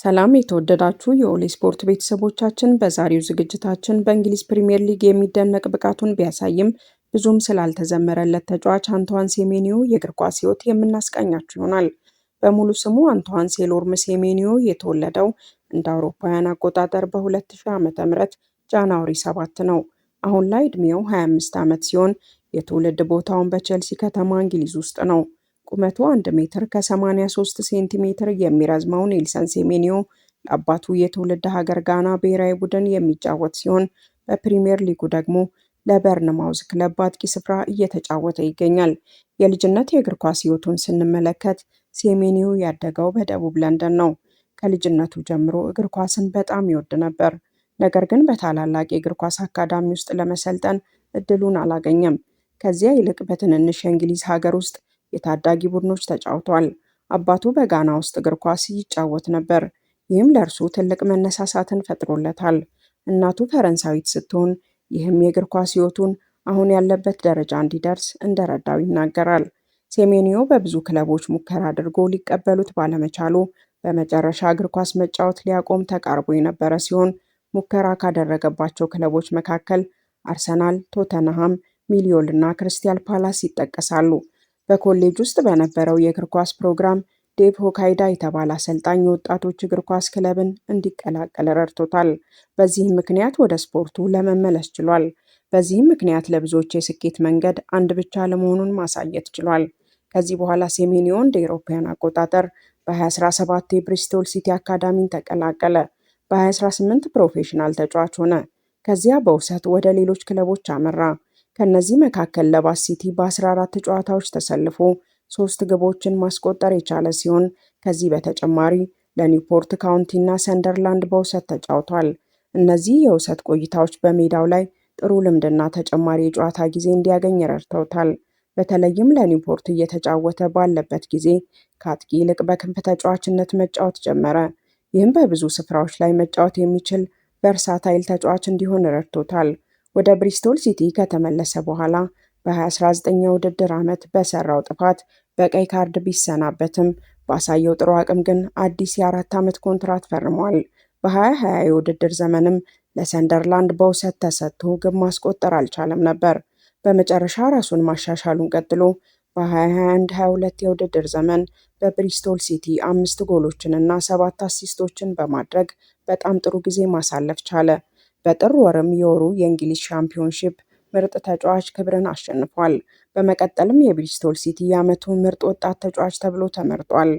ሰላም የተወደዳችሁ የኦሌ ስፖርት ቤተሰቦቻችን፣ በዛሬው ዝግጅታችን በእንግሊዝ ፕሪምየር ሊግ የሚደነቅ ብቃቱን ቢያሳይም ብዙም ስላልተዘመረለት ተጫዋች አንቷን ሴሜኒዮ የእግር ኳስ ሕይወት የምናስቃኛችሁ ይሆናል። በሙሉ ስሙ አንቷን ሴሎርም ሴሜኒዮ የተወለደው እንደ አውሮፓውያን አቆጣጠር በ2000 ዓ.ም ጃንዋሪ 7 ነው። አሁን ላይ ዕድሜው 25 ዓመት ሲሆን የትውልድ ቦታውን በቼልሲ ከተማ እንግሊዝ ውስጥ ነው። ቁመቱ 1 ሜትር ከ83 ሴንቲሜትር የሚረዝመው ኔልሰን ሴሜኒዮ ለአባቱ የትውልድ ሀገር ጋና ብሔራዊ ቡድን የሚጫወት ሲሆን በፕሪምየር ሊጉ ደግሞ ለበርንማውዝ ክለብ በአጥቂ ስፍራ እየተጫወተ ይገኛል። የልጅነት የእግር ኳስ ሕይወቱን ስንመለከት ሴሜኒዮ ያደገው በደቡብ ለንደን ነው። ከልጅነቱ ጀምሮ እግር ኳስን በጣም ይወድ ነበር። ነገር ግን በታላላቅ የእግር ኳስ አካዳሚ ውስጥ ለመሰልጠን እድሉን አላገኘም። ከዚያ ይልቅ በትንንሽ የእንግሊዝ ሀገር ውስጥ የታዳጊ ቡድኖች ተጫውቷል። አባቱ በጋና ውስጥ እግር ኳስ ይጫወት ነበር። ይህም ለእርሱ ትልቅ መነሳሳትን ፈጥሮለታል። እናቱ ፈረንሳዊት ስትሆን ይህም የእግር ኳስ ሕይወቱን አሁን ያለበት ደረጃ እንዲደርስ እንደረዳው ይናገራል። ሴሜኒዮ በብዙ ክለቦች ሙከራ አድርጎ ሊቀበሉት ባለመቻሉ በመጨረሻ እግር ኳስ መጫወት ሊያቆም ተቃርቦ የነበረ ሲሆን ሙከራ ካደረገባቸው ክለቦች መካከል አርሰናል፣ ቶተንሃም፣ ሚሊዮል እና ክሪስታል ፓላስ ይጠቀሳሉ። በኮሌጅ ውስጥ በነበረው የእግር ኳስ ፕሮግራም ዴቭ ሆካይዳ የተባለ አሰልጣኝ የወጣቶች እግር ኳስ ክለብን እንዲቀላቀል ረድቶታል። በዚህም ምክንያት ወደ ስፖርቱ ለመመለስ ችሏል። በዚህም ምክንያት ለብዙዎች የስኬት መንገድ አንድ ብቻ ለመሆኑን ማሳየት ችሏል። ከዚህ በኋላ ሴሜኒዮ እንደ አውሮፓውያን አቆጣጠር በ2017 የብሪስቶል ሲቲ አካዳሚን ተቀላቀለ። በ2018 ፕሮፌሽናል ተጫዋች ሆነ። ከዚያ በውሰት ወደ ሌሎች ክለቦች አመራ። ከነዚህ መካከል ለባስ ሲቲ በ14 ጨዋታዎች ተሰልፎ 3 ግቦችን ማስቆጠር የቻለ ሲሆን ከዚህ በተጨማሪ ለኒውፖርት ካውንቲ እና ሰንደርላንድ በውሰት ተጫውቷል። እነዚህ የውሰት ቆይታዎች በሜዳው ላይ ጥሩ ልምድና ተጨማሪ የጨዋታ ጊዜ እንዲያገኝ ረድተውታል። በተለይም ለኒውፖርት እየተጫወተ ባለበት ጊዜ ከአጥቂ ይልቅ በክንፍ ተጫዋችነት መጫወት ጀመረ። ይህም በብዙ ስፍራዎች ላይ መጫወት የሚችል ቨርሳታይል ተጫዋች እንዲሆን ረድቶታል። ወደ ብሪስቶል ሲቲ ከተመለሰ በኋላ በ2019 የውድድር ዓመት በሰራው ጥፋት በቀይ ካርድ ቢሰናበትም ባሳየው ጥሩ አቅም ግን አዲስ የ4 ዓመት ኮንትራት ፈርሟል። በ2020 የውድድር ዘመንም ለሰንደርላንድ በውሰት ተሰጥቶ ግብ ማስቆጠር አልቻለም ነበር። በመጨረሻ ራሱን ማሻሻሉን ቀጥሎ በ2021-22 የውድድር ዘመን በብሪስቶል ሲቲ 5 ጎሎችንና 7 አሲስቶችን በማድረግ በጣም ጥሩ ጊዜ ማሳለፍ ቻለ። በጥር ወርም የወሩ የእንግሊዝ ሻምፒዮንሺፕ ምርጥ ተጫዋች ክብርን አሸንፏል። በመቀጠልም የብሪስቶል ሲቲ የዓመቱ ምርጥ ወጣት ተጫዋች ተብሎ ተመርጧል።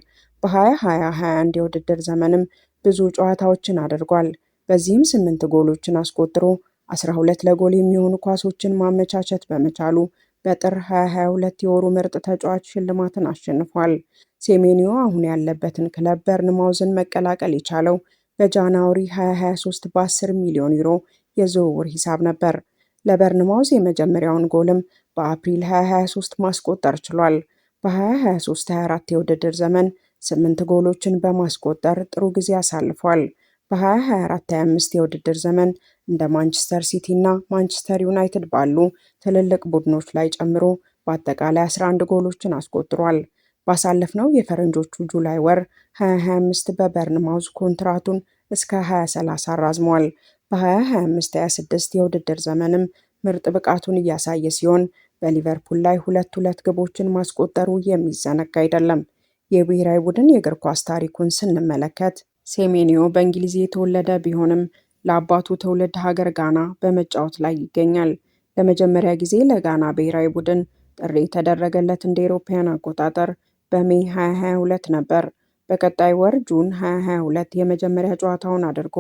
በ2020-21 የውድድር ዘመንም ብዙ ጨዋታዎችን አድርጓል። በዚህም 8 ጎሎችን አስቆጥሮ 12 ለጎል የሚሆኑ ኳሶችን ማመቻቸት በመቻሉ በጥር 2022 የወሩ ምርጥ ተጫዋች ሽልማትን አሸንፏል። ሴሜኒዮ አሁን ያለበትን ክለብ በርንማውዝን መቀላቀል የቻለው በጃንዋሪ 2023 በ10 ሚሊዮን ዩሮ የዝውውር ሂሳብ ነበር። ለበርንማውዝ የመጀመሪያውን ጎልም በአፕሪል 2023 ማስቆጠር ችሏል። በ2023-24 የውድድር ዘመን 8 ጎሎችን በማስቆጠር ጥሩ ጊዜ አሳልፏል። በ2024-25 የውድድር ዘመን እንደ ማንቸስተር ሲቲ እና ማንቸስተር ዩናይትድ ባሉ ትልልቅ ቡድኖች ላይ ጨምሮ በአጠቃላይ 11 ጎሎችን አስቆጥሯል። ባሳለፍነው የፈረንጆቹ ጁላይ ወር 2025 በበርንማውዝ ኮንትራቱን እስከ 2030 አራዝሟል። በ2025-26 የውድድር ዘመንም ምርጥ ብቃቱን እያሳየ ሲሆን በሊቨርፑል ላይ 2 ግቦችን ማስቆጠሩ የሚዘነጋ አይደለም። የብሔራዊ ቡድን የእግር ኳስ ታሪኩን ስንመለከት ሴሜኒዮ በእንግሊዝ የተወለደ ቢሆንም ለአባቱ ትውልድ ሀገር ጋና በመጫወት ላይ ይገኛል። ለመጀመሪያ ጊዜ ለጋና ብሔራዊ ቡድን ጥሪ የተደረገለት እንደ አውሮፓውያን አቆጣጠር በሜይ 2022 ነበር። በቀጣይ ወር ጁን 2022 የመጀመሪያ ጨዋታውን አድርጎ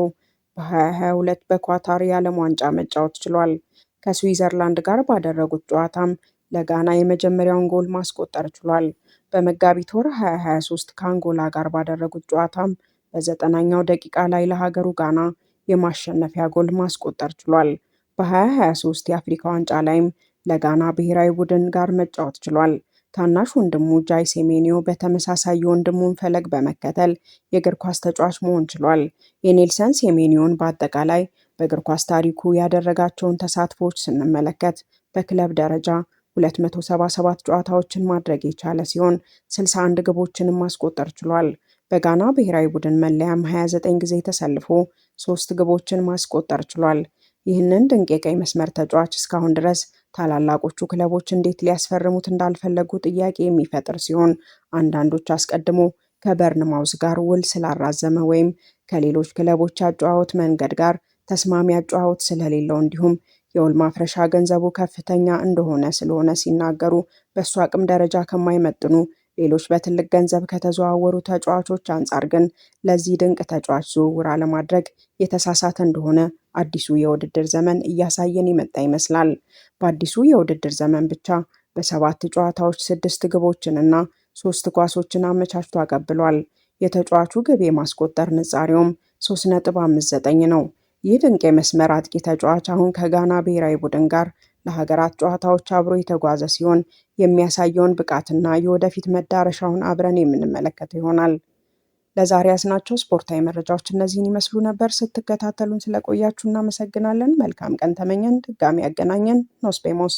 በ2022 በኳታር የዓለም ዋንጫ መጫወት ችሏል። ከስዊዘርላንድ ጋር ባደረጉት ጨዋታም ለጋና የመጀመሪያውን ጎል ማስቆጠር ችሏል። በመጋቢት ወር 2023 ከአንጎላ ጋር ባደረጉት ጨዋታም በ90ኛው ደቂቃ ላይ ለሀገሩ ጋና የማሸነፊያ ጎል ማስቆጠር ችሏል። በ2023 የአፍሪካ ዋንጫ ላይም ለጋና ብሔራዊ ቡድን ጋር መጫወት ችሏል። ታናሽ ወንድሙ ጃይ ሴሜኒዮ በተመሳሳይ የወንድሙን ፈለግ በመከተል የእግር ኳስ ተጫዋች መሆን ችሏል። የኔልሰን ሴሜኒዮን በአጠቃላይ በእግር ኳስ ታሪኩ ያደረጋቸውን ተሳትፎዎች ስንመለከት በክለብ ደረጃ 277 ጨዋታዎችን ማድረግ የቻለ ሲሆን 61 ግቦችንም ማስቆጠር ችሏል። በጋና ብሔራዊ ቡድን መለያም 29 ጊዜ ተሰልፎ 3 ግቦችን ማስቆጠር ችሏል። ይህንን ድንቅ የቀይ መስመር ተጫዋች እስካሁን ድረስ ታላላቆቹ ክለቦች እንዴት ሊያስፈርሙት እንዳልፈለጉ ጥያቄ የሚፈጥር ሲሆን፣ አንዳንዶች አስቀድሞ ከበርንማውዝ ጋር ውል ስላራዘመ ወይም ከሌሎች ክለቦች አጨዋወት መንገድ ጋር ተስማሚ አጨዋወት ስለሌለው እንዲሁም የውል ማፍረሻ ገንዘቡ ከፍተኛ እንደሆነ ስለሆነ ሲናገሩ፣ በእሱ አቅም ደረጃ ከማይመጥኑ ሌሎች በትልቅ ገንዘብ ከተዘዋወሩ ተጫዋቾች አንጻር ግን ለዚህ ድንቅ ተጫዋች ዝውውር አለማድረግ የተሳሳተ እንደሆነ አዲሱ የውድድር ዘመን እያሳየን የመጣ ይመስላል። በአዲሱ የውድድር ዘመን ብቻ በ7 ጨዋታዎች 6 ግቦችንና 3 ኳሶችን አመቻችቶ አቀብሏል። የተጫዋቹ ግብ የማስቆጠር ንጻሬውም 3.59 ነው። ይህ ድንቅ የመስመር አጥቂ ተጫዋች አሁን ከጋና ብሔራዊ ቡድን ጋር ለሀገራት ጨዋታዎች አብሮ የተጓዘ ሲሆን የሚያሳየውን ብቃትና የወደፊት መዳረሻውን አብረን የምንመለከተው ይሆናል። ለዛሬ ያስናቸው ስፖርታዊ መረጃዎች እነዚህን ይመስሉ ነበር። ስትከታተሉን ስለቆያችሁ እናመሰግናለን። መልካም ቀን ተመኘን። ድጋሚ ያገናኘን። ኖስፔሞስ